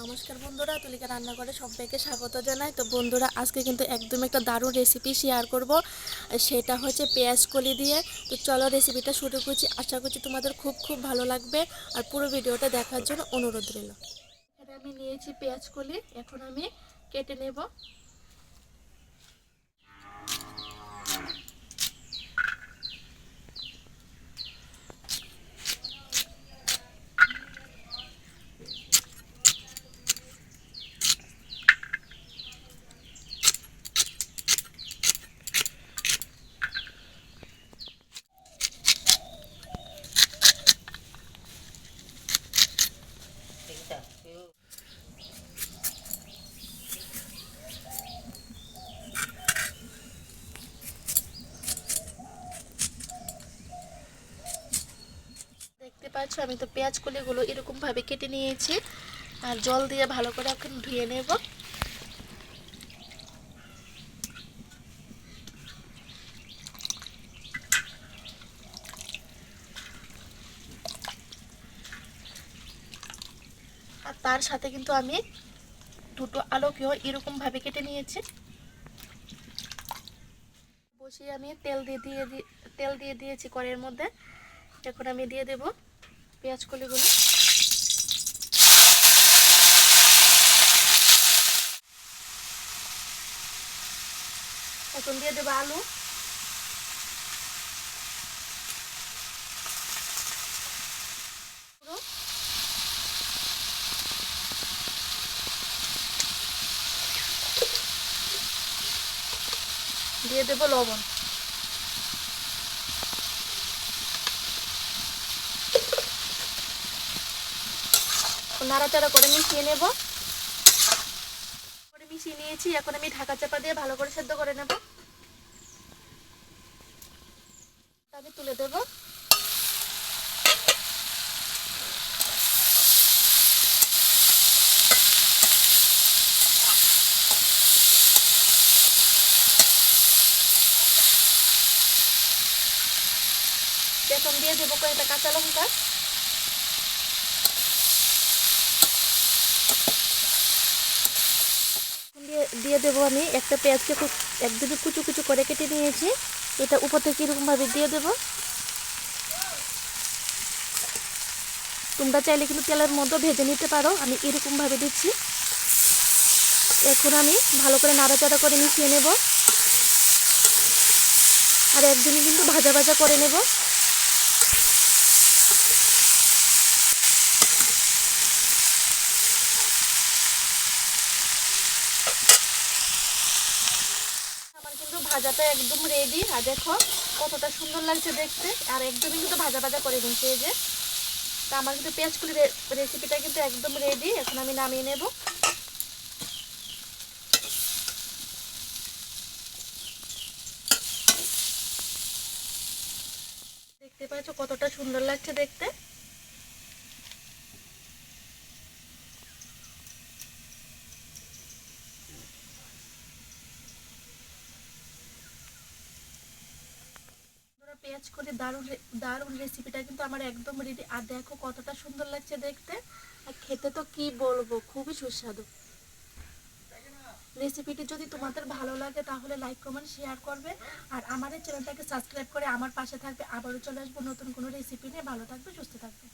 নমস্কার বন্ধুরা, তুলিকা রান্নাঘরে সবাইকে স্বাগত জানাই। তো বন্ধুরা, আজকে কিন্তু একদম একটা দারুণ রেসিপি শেয়ার করব, সেটা হচ্ছে পেঁয়াজ কলি দিয়ে। তো চলো রেসিপিটা শুরু করছি। আশা করছি তোমাদের খুব খুব ভালো লাগবে, আর পুরো ভিডিওটা দেখার জন্য অনুরোধ রইল। এখানে আমি নিয়েছি পেঁয়াজ কলি, এখন আমি কেটে নেব। দেখতে পাচ্ছ, আমি তো পেঁয়াজ কলিগুলো এরকম ভাবে কেটে নিয়েছি, আর জল দিয়ে ভালো করে এখন ধুয়ে নেব। আর তার সাথে কিন্তু আমি দুটো আলুকেও এরকম ভাবে কেটে নিয়েছি। বসিয়ে আমি তেল দিয়ে দিয়েছি কড়াইয়ের মধ্যে। এখন আমি দিয়ে দেব পেঁয়াজ কলিগুলো। এখন দিয়ে দেবো আলু। দিয়ে দেবো লবণ। নাড়াচাড়া করে মিশিয়ে নেব। মিশিয়ে নিয়েছি, এখন আমি ঢাকা চাপা দিয়ে ভালো করে সেদ্ধ করে নেব। আমি তুলে দেব। এখন দিয়ে দেবো কয়েকটা কাঁচা লঙ্কা। দিয়ে দেবো আমি একটা পেঁয়াজকে একদমই কুচু কুচু করে কেটে নিয়েছি, এটা উপর থেকে এরকম ভাবে দিয়ে দেবো। তোমরা চাইলে কিন্তু তেলের মধ্যে ভেজে নিতে পারো, আমি এরকম ভাবে দিচ্ছি। এখন আমি ভালো করে নাড়াচাড়া করে মিশিয়ে নেব, আর একদমই কিন্তু ভাজা ভাজা করে নেব। আমার কিন্তু ভাজাটা একদম রেডি, আর দেখো কতটা সুন্দর লাগছে দেখতে, আর একদমই কিন্তু ভাজা ভাজা করে নিচ্ছে এই যে। তা আমার কিন্তু পেঁয়াজ কলি রেসিপিটা কিন্তু একদম রেডি। এখন আমি নামিয়ে নেব। দেখতে পাচ্ছ কতটা সুন্দর লাগছে দেখতে। পেঁয়াজ কলি দারুণ রেসিপিটা কিন্তু আমার একদম রেডি, আর দেখো কতটা সুন্দর লাগছে দেখতে, আর খেতে তো কি বলবো, খুবই সুস্বাদু। রেসিপিটি যদি তোমাদের ভালো লাগে তাহলে লাইক কমেন্ট শেয়ার করবে, আর আমার এই চ্যানেলটাকে সাবস্ক্রাইব করে আমার পাশে থাকবে। আবারও চলে আসবো নতুন কোনো রেসিপি নিয়ে। ভালো থাকবে, সুস্থ থাকবে।